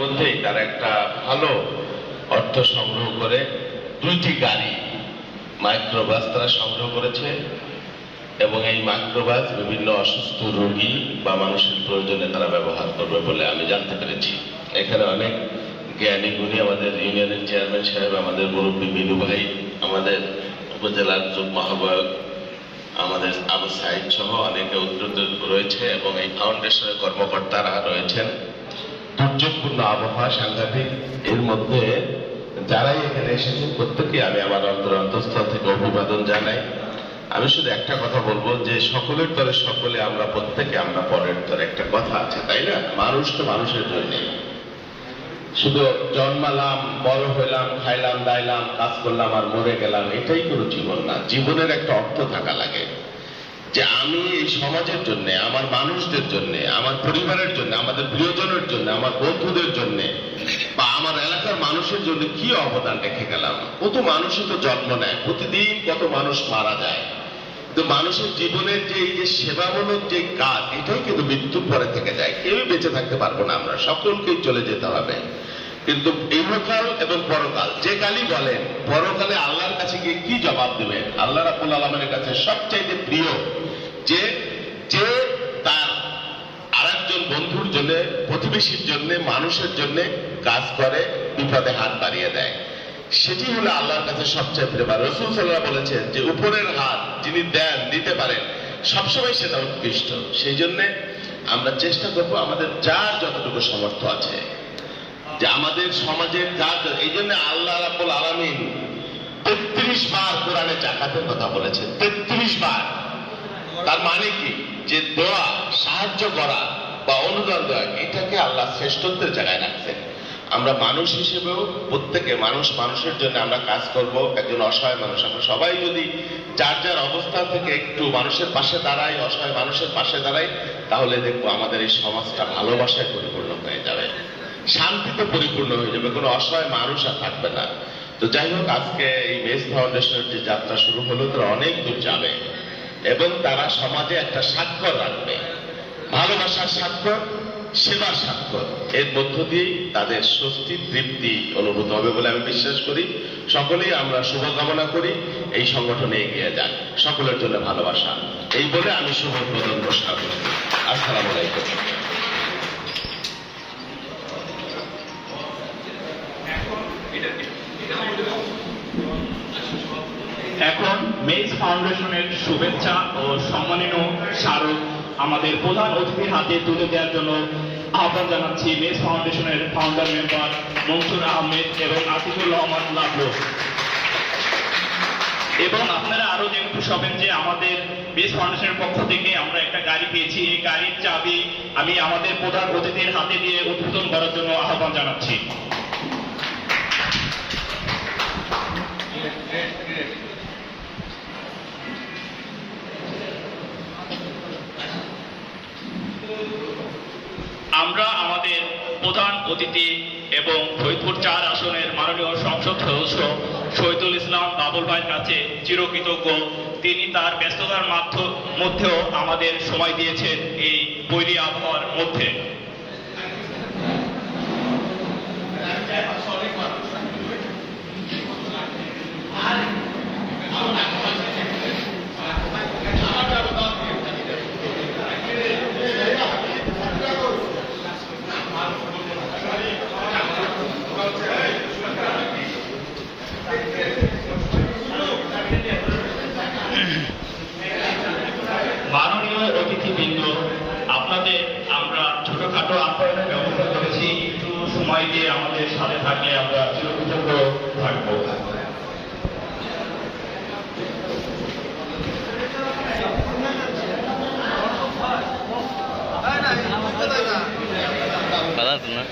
মধ্যেই তারা একটা ভালো অর্থ সংগ্রহ করে 2টি গাড়ি মাইক্রোবাস তারা সংগ্রহ করেছে এবং এই মাইক্রোবাস বিভিন্ন অসুস্থ রোগী বা মানুষের প্রয়োজনে তারা ব্যবহার করবে বলে আমি জানতে পেরেছি। এখানে অনেক জ্ঞানী গুণী আমাদের ইউনিয়নের চেয়ারম্যান সাহেব, আমাদের মুরব্বী বিনু ভাই, আমাদের উপজেলার যুগ্ম আহ্বায়ক আমাদের আবু সাইদ সহ অনেকে উদ্যোগ রয়েছে এবং এই ফাউন্ডেশনের কর্মকর্তারা রয়েছেন। দুর্যোগপূর্ণ আবহাওয়া সাংঘাতিক, এর মধ্যে যারাই এখানে এসেছেন প্রত্যেকে আমি আমার অন্তঃস্থল থেকে অভিবাদন জানাই। আমি শুধু একটা কথা বলবো যে সকলের তরে সকলে আমরা প্রত্যেকে আমরা পরের তরে একটা কথা আছে, তাই না? মানুষ তো মানুষের জন্য, শুধু জন্মালাম, বড় হইলাম, খাইলাম দাইলাম, কাজ করলাম আর মরে গেলাম, এটাই কোনো জীবন না। জীবনের একটা অর্থ থাকা লাগে যে আমি এই সমাজের জন্য, আমার মানুষদের জন্য, আমার পরিবারের জন্য, আমাদের প্রিয়জনের জন্য, আমার বন্ধুদের জন্য বা আমার এলাকার মানুষের জন্য কি অবদান রেখে গেলাম। কত মানুষই তো জন্ম নেয়, প্রতিদিন কত মানুষ মারা যায়, কিন্তু মানুষের জীবনের যে এই যে সেবামূলক যে কাজ, এটাই কিন্তু মৃত্যুর পরে থেকে যায়। কেউই বেঁচে থাকতে পারবো না, আমরা সকলকেই চলে যেতে হবে। কিন্তু ইহকাল এবং পরকাল যে কালই বলেন, পরকালে আল্লাহর কাছে গিয়ে কি জবাব দেবেন? আল্লাহ রাব্বুল আলামিনের কাছে সবচাইতে প্রিয় যে যে তার আরেকজন বন্ধুর জন্য, প্রতিবেশীর জন্য, মানুষের জন্য কাজ করে, বিপদে হাত বাড়িয়ে দেয়, সেটি হলো আল্লাহর কাছে সবচেয়ে প্রিয়। রাসূল সাল্লাল্লাহু বলেছেন যে উপরের হাত যিনি দেন, দিতে পারেন, সবসময় সেটা উৎকৃষ্ট। সেই জন্য আমরা চেষ্টা করব আমাদের যার যতটুকু সামর্থ্য আছে, যে আমাদের সমাজের যার, এই জন্য আল্লাহ রাব্বুল আলামিন 33 বার কোরআনে জাকাতের কথা বলেছেন, 33 বার। তার মানে কি? যে দোয়া, সাহায্য করা বা অনুদান দেওয়া, এটাকে আল্লাহ শ্রেষ্ঠত্বের জায়গায় রাখছেন। আমরা মানুষ হিসেবেও প্রত্যেকে মানুষের জন্য আমরা কাজ করব। একজন অসহায় মানুষ, আমরা সবাই যদি যার যার অবস্থান থেকে একটু মানুষের পাশে দাঁড়াই, অসহায় মানুষের পাশে দাঁড়াই, তাহলে দেখবো আমাদের এই সমাজটা ভালোবাসায় পরিপূর্ণ হয়ে যাবে, শান্তিতে পরিপূর্ণ হয়ে যাবে, কোনো অসহায় মানুষ আর থাকবে না। তো যাই হোক, আজকে এই মেস ফাউন্ডেশনের যে যাত্রা শুরু হলো, তারা অনেক দূর যাবে এবং তারা সমাজে একটা স্বাক্ষর রাখবে, ভালোবাসার স্বাক্ষর, সেবার স্বাক্ষর। এর মধ্য দিয়েই তাদের স্বস্তি, তৃপ্তি অনুভূত হবে বলে আমি বিশ্বাস করি। সকলেই আমরা শুভকামনা করি এই সংগঠনে এগিয়ে যান। সকলের জন্য ভালোবাসা, এই বলে আমি শুভ উদ্বোধন ঘোষণা করি। আসসালামু আলাইকুম। এখন মেস ফাউন্ডেশনের শুভেচ্ছা ও সম্মানীয় স্মারক আমাদের প্রধান অতিথির হাতে তুলে দেওয়ার জন্য আহ্বান জানাচ্ছি মেস ফাউন্ডেশনের ফাউন্ডার মেম্বার মনসুর আহমেদ এবং আতিকুর রহমান লাবলু। এবং আপনারা আরো যে একটু সবেন যে আমাদের মেস ফাউন্ডেশনের পক্ষ থেকে আমরা একটা গাড়ি পেয়েছি, এই গাড়ির চাবি আমি আমাদের প্রধান অতিথির হাতে দিয়ে উদ্বোধন করার জন্য আহ্বান জানাচ্ছি। আমরা আমাদের প্রধান অতিথি এবং ফরিদপুর 4 আসনের মাননীয় সংসদ সদস্য শহীদুল ইসলাম বাবুল ভাইয়ের কাছে চিরকৃতজ্ঞ। তিনি তার ব্যস্ততার মধ্যেও আমাদের সময় দিয়েছেন এই বৈরী আবহাওয়ার মধ্যে। মাননীয় অতিথিবৃন্দ, আপনাদের আমরা ছোটখাটো আপ্যায়নের ব্যবস্থা করেছি, একটু সময় দিয়ে আমাদের সাথে থাকলে আমরা চিরকৃতজ্ঞ থাকবো। Balas na.